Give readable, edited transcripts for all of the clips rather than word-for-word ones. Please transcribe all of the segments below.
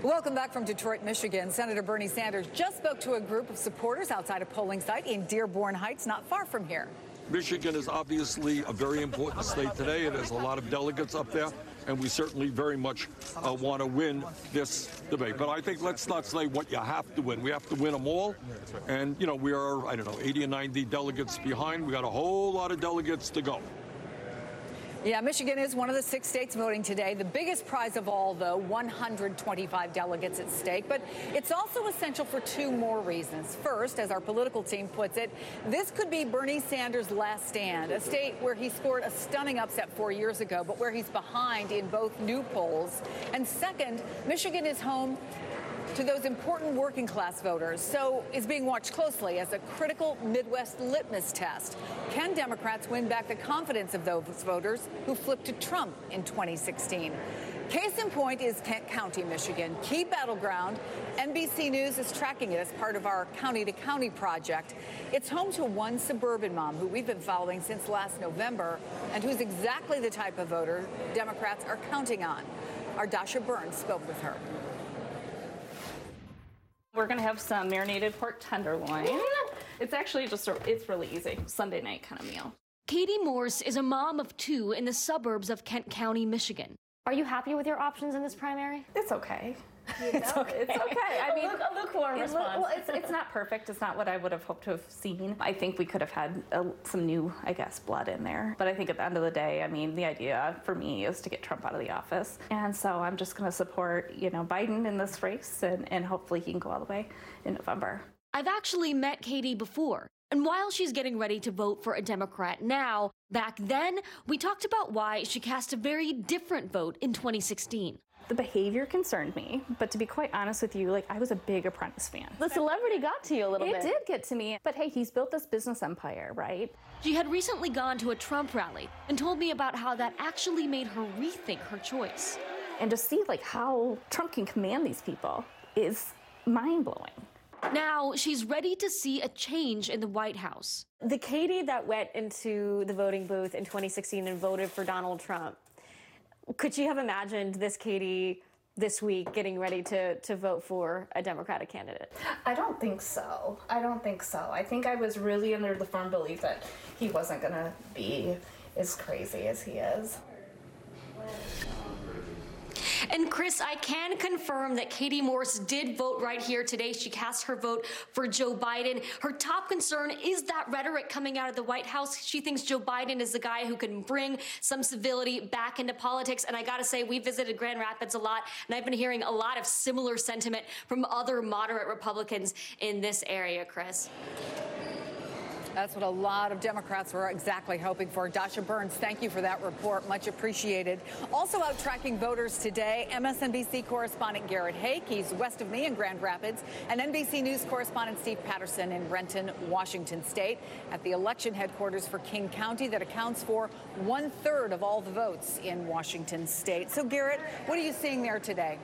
Welcome back from Detroit, Michigan. Senator Bernie Sanders just spoke to a group of supporters outside a polling site in Dearborn Heights, not far from here. Michigan is obviously a very important state today. It has a lot of delegates up there, and we certainly very much want to win this debate. But I think let's not say what you have to win. We have to win them all. And, you know, we are, 80 or 90 delegates behind. We got a whole lot of delegates to go. Yeah, Michigan is one of the 6 states voting today. The biggest prize of all, though, 125 delegates at stake. But it's also essential for 2 more reasons. First, as our political team puts it, this could be Bernie Sanders' last stand, a state where he scored a stunning upset 4 years ago, but where he's behind in both new polls. And second, Michigan is home to those important working class voters, so is being watched closely as a critical Midwest litmus test. Can Democrats win back the confidence of those voters who flipped to Trump in 2016? Case in point is Kent County, Michigan, key battleground. NBC News is tracking it as part of our County to County project. It's home to one suburban mom who we've been following since last November and who's exactly the type of voter Democrats are counting on. Our Dasha Burns spoke with her. We're gonna have some marinated pork tenderloin. It's actually it's really easy, Sunday night kind of meal. Katie Morse is a mom of 2 in the suburbs of Kent County, Michigan. Are you happy with your options in this primary? It's okay. It's okay. It's okay. I mean, a lukewarm response. It's not perfect. It's not what I would have hoped to have seen. I think we could have had some new, blood in there. But I think at the end of the day, the idea for me is to get Trump out of the office. And so I'm just going to support, Biden in this race, and hopefully he can go all the way in November. I've actually met Katie before. And while she's getting ready to vote for a Democrat now, back then, we talked about why she cast a very different vote in 2016. The behavior concerned me, but to be quite honest with you, I was a big Apprentice fan. The celebrity got to you a little bit. It did get to me, but hey, he's built this business empire, right? She had recently gone to a Trump rally and told me about how that actually made her rethink her choice. And to see how Trump can command these people is mind-blowing. Now, she's ready to see a change in the White House. The Katie that went into the voting booth in 2016 and voted for Donald Trump, could she have imagined this Katie this week getting ready to vote for a Democratic candidate? I don't think so. I think I was really under the firm belief that he wasn't going to be as crazy as he is. And Chris, I can confirm that Katie Morse did vote right here today. She cast her vote for Joe Biden. Her top concern is that rhetoric coming out of the White House. She thinks Joe Biden is the guy who can bring some civility back into politics. And I got to say, we visited Grand Rapids a lot, and I've been hearing a lot of similar sentiment from other moderate Republicans in this area, Chris. That's what a lot of Democrats were exactly hoping for. Dasha Burns, thank you for that report. Much appreciated. Also out tracking voters today, MSNBC correspondent Garrett Hake. He's west of me in Grand Rapids. And NBC News correspondent Steve Patterson in Renton, Washington State, at the election headquarters for King County that accounts for 1/3 of all the votes in Washington State. So, Garrett, what are you seeing there today?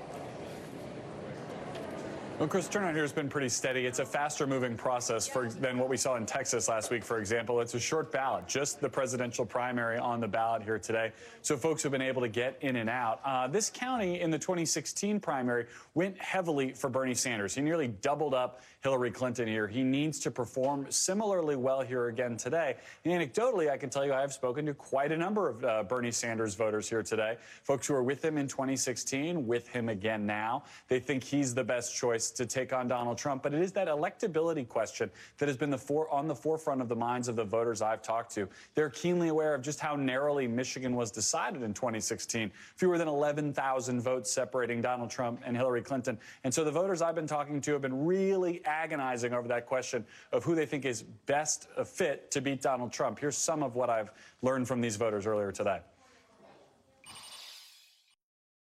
Well, Chris, turnout here has been pretty steady. It's a faster-moving process than what we saw in Texas last week, for example. It's a short ballot, just the presidential primary on the ballot here today. So folks have been able to get in and out. This county in the 2016 primary went heavily for Bernie Sanders. He nearly doubled up Hillary Clinton here. He needs to perform similarly well here again today. And anecdotally, I can tell you I have spoken to quite a number of Bernie Sanders voters here today, folks who were with him in 2016, with him again now. They think he's the best choice to take on Donald Trump. But it is that electability question that has been on the forefront of the minds of the voters I've talked to. They're keenly aware of just how narrowly Michigan was decided in 2016. Fewer than 11,000 votes separating Donald Trump and Hillary Clinton. And so the voters I've been talking to have been really agonizing over that question of who they think is best fit to beat Donald Trump. Here's some of what I've learned from these voters earlier today.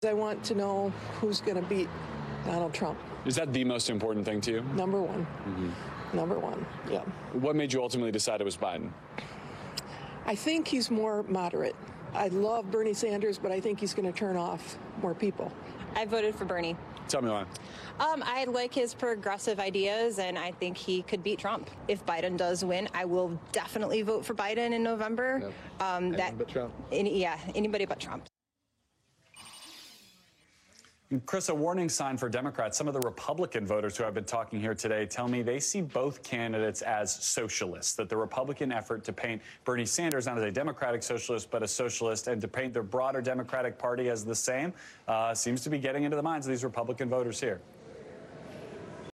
I want to know who's going to beat Donald Trump. Is that the most important thing to you? Number one. Mm-hmm. Number one, yeah. What made you ultimately decide it was Biden? I think he's more moderate. I love Bernie Sanders, but I think he's going to turn off more people. I voted for Bernie. Tell me why. I like his progressive ideas, and I think he could beat Trump. If Biden does win, I will definitely vote for Biden in November. Yep. Anyone but Trump. Anybody but Trump. Chris, a warning sign for Democrats. Some of the Republican voters who I've been talking here today tell me they see both candidates as socialists, that the Republican effort to paint Bernie Sanders not as a Democratic socialist, but a socialist, and to paint the broader Democratic Party as the same, seems to be getting into the minds of these Republican voters here.